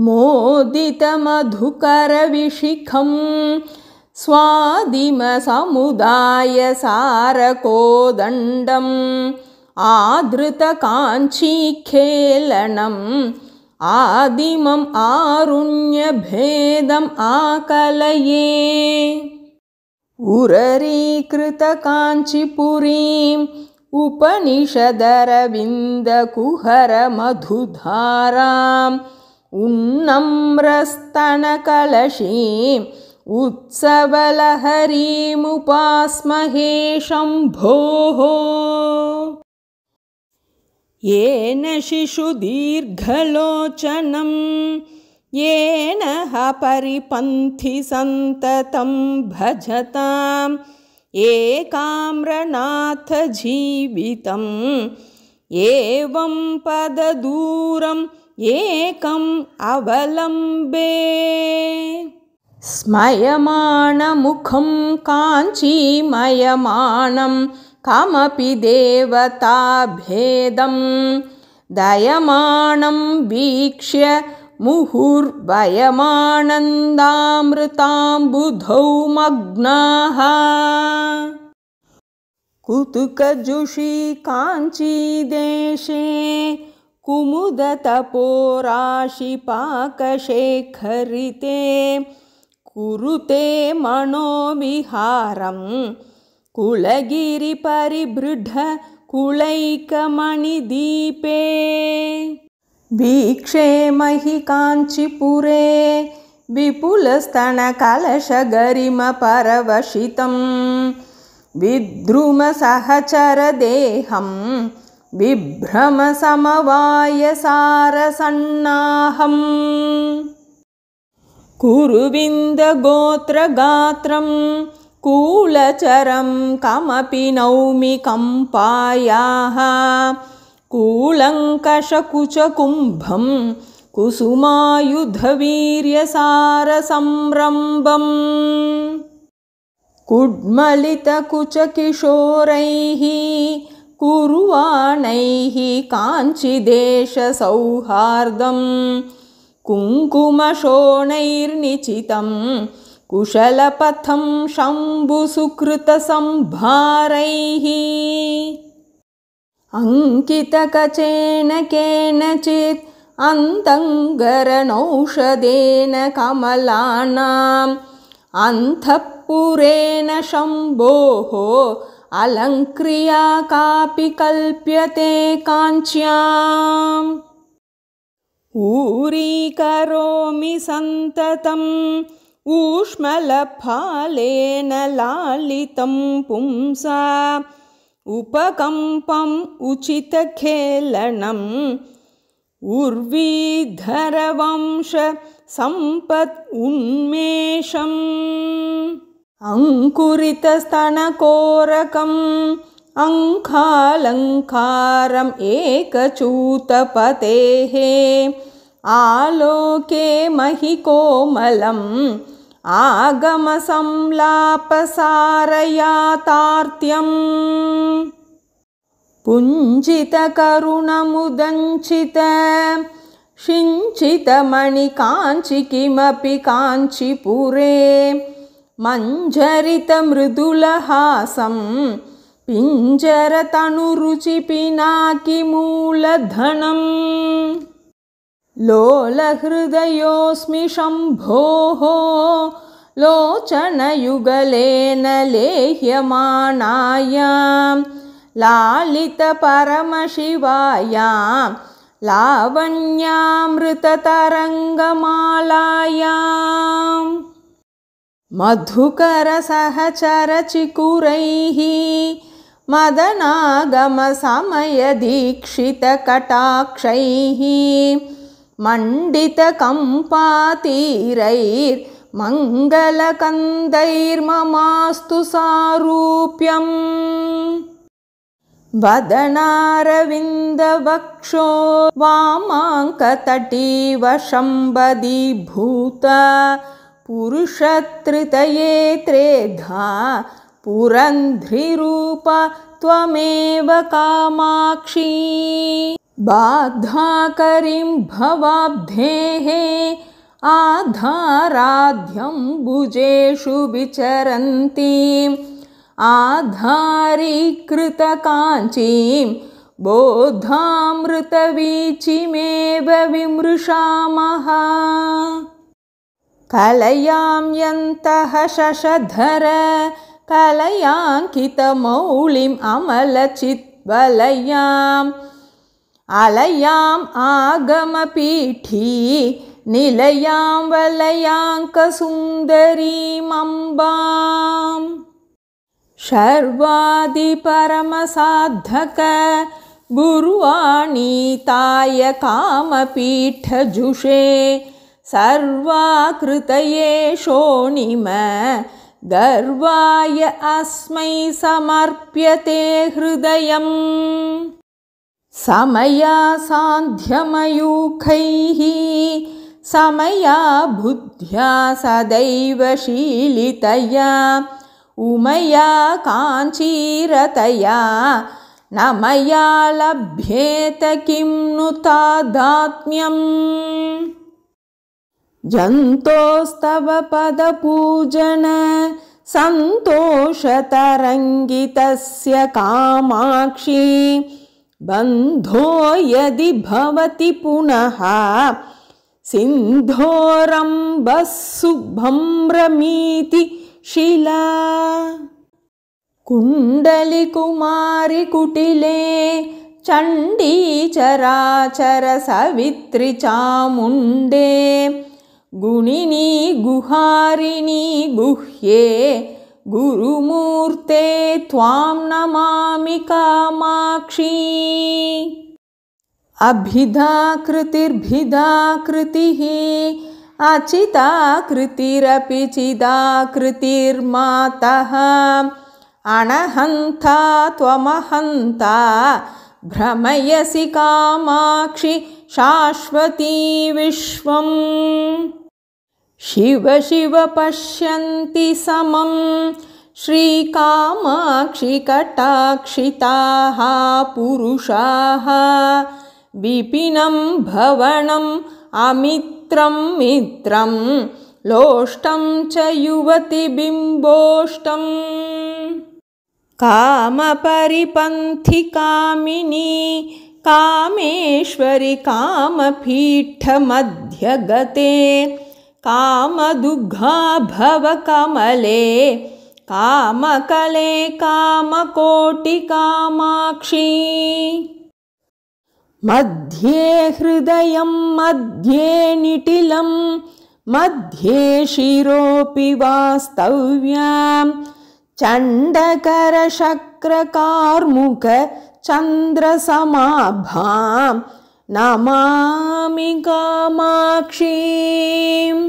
मोदितमधुकरविशिखं स्वादिमसमुदायसारकोदण्डम् आदृतकाञ्चीखेलनम् आदिमम् आरुण्यभेदम् आकलये उररीकृतकाञ्चीपुरीम् उपनिषदरविन्दकुहरमधुधाराम् उन्नम्रस्तनकलशीम् उत्सवलहरीमुपास्महे शम्भोः येन शिशुदीर्घलोचनं येन परिपन्थि सन्ततं भजताम् एकाम्रनाथ जीवितम् एवं पददूरम् एकम् अवलम्बे स्मयमानमुखं काञ्चीमयमानं कमपि देवताभेदं दयमानं वीक्ष्य मुहुर्वयमानन्दामृताम्बुधौ मग्नाः कुतुकजुषी काञ्चीदेशे कुमुदतपोराशिपाकशेखरिते कुरुते मनोविहारं कुलगिरिपरिबृढ कुलैकमणिदीपे वीक्षे महि काञ्चीपुरे विपुलस्तनकलशगरिमपरवशितं विद्रुमसहचरदेहं बिभ्रमसमवायसारसन्नाहम् कुरुविन्दगोत्रगात्रं कूलचरं कमपि नौमि कम्पायाः कूलङ्कषकुचकुम्भं कुसुमायुधवीर्यसारसंरम्भम् कुड्मलितकुचकिशोरैः कुर्वाणैः काञ्चीदेशसौहार्दं कुङ्कुमशोणैर्निचितं कुशलपथं शम्भुसुकृतसंभारैः अङ्कितकचेन केनचित् अन्तङ्गरनौषधेन कमलानाम् अन्तःपुरेण शम्भोः अलङ्क्रिया कापि कल्प्यते काञ्च्याम् ऊरीकरोमि सन्ततम् ऊष्मलफालेन लालितं पुंसा उपकम्पम् उचितखेलनम् उर्वीधरवंश सम्पत् उन्मेषम् अङ्कुरितस्तनकोरकम् अङ्कालङ्कारम् एकचूतपतेः आलोके महिकोमलम् आगमसंलापसारयातार्त्यम् पुञ्जितकरुणमुदञ्चित शिञ्चितमणिकाञ्चि किमपि काञ्चीपुरे मञ्जरितमृदुलहासं पिञ्जरतनुरुचिपिनाकिमूलधनम् लोलहृदयोऽस्मि शम्भोः लोचनयुगलेन लेह्यमानायां लालितपरमशिवायां लावण्यामृततरङ्गमालायाम् मधुकरसहचरचिकुरैः मदनागमसमयदीक्षितकटाक्षैः मण्डितकम्पातीरैर्मङ्गलकन्दैर्ममास्तु सारूप्यम् वदनारविन्दवक्षो वामाङ्कतटीवशम्बदीभूत पुरुषत्रितये त्रेधा पुरन्ध्रीरूप त्वमेव कामाक्षी बाधाकरीं भवाब्धेः आधाराध्यं भुजेषु विचरन्तीम् आधारीकृतकाञ्चीं बोधामृतवीचिमेव विमृशामः। कलयां यन्तः शशधर कलयाङ्कितमौलिम् अमलचित्वलयाम् अलयाम् आगमपीठी निलयां वलयाङ्कसुन्दरीमम्बाम्। शर्वादिपरमसाधक गुरुवाणीताय कामपीठजुषे सर्वाकृतये शोणिम गर्वाय अस्मै समर्प्यते हृदयम्। समया सान्ध्यमयूखैः समया बुद्ध्या सदैव शीलितया उमया काञ्चीरतया न मया लभ्येत किं नु तादात्म्यम्। जन्तोस्तव पदपूजन सन्तोषतरङ्गितस्य कामाक्षी बन्धो यदि भवति पुनः सिन्धोरम्बः शुभ्रमीति शिला। कुण्डलिकुमारि कुटिले चण्डीचराचर सवित्रि चामुण्डे गुणिनी गुहारिणी गुह्ये गुरुमूर्ते त्वां नमामि कामाक्षी। अभिधाकृतिर्भिधाकृतिः अचिताकृतिरपि चिदाकृतिर्मातः अणहन्ता त्वमहन्ता भ्रमयसि कामाक्षि शाश्वती विश्वम्। शिव शिव पश्यन्ति समं श्रीकामाक्षि कटाक्षिताः पुरुषाः विपिनं भवनम् अमित्रं मित्रं लोष्टं च युवतिबिम्बोष्टम्। कामपरिपन्थि कामिनी कामेश्वरि कामपीठमध्यगते कामदुग्धा भवकमले कामकले कामकोटिकामाक्षी। मध्ये हृदयं मध्ये निटिलं मध्ये शिरोऽपि वास्तव्यां चण्डकरशक्रकार्मुक चन्द्रसमाभां नमामि कामाक्षीम्।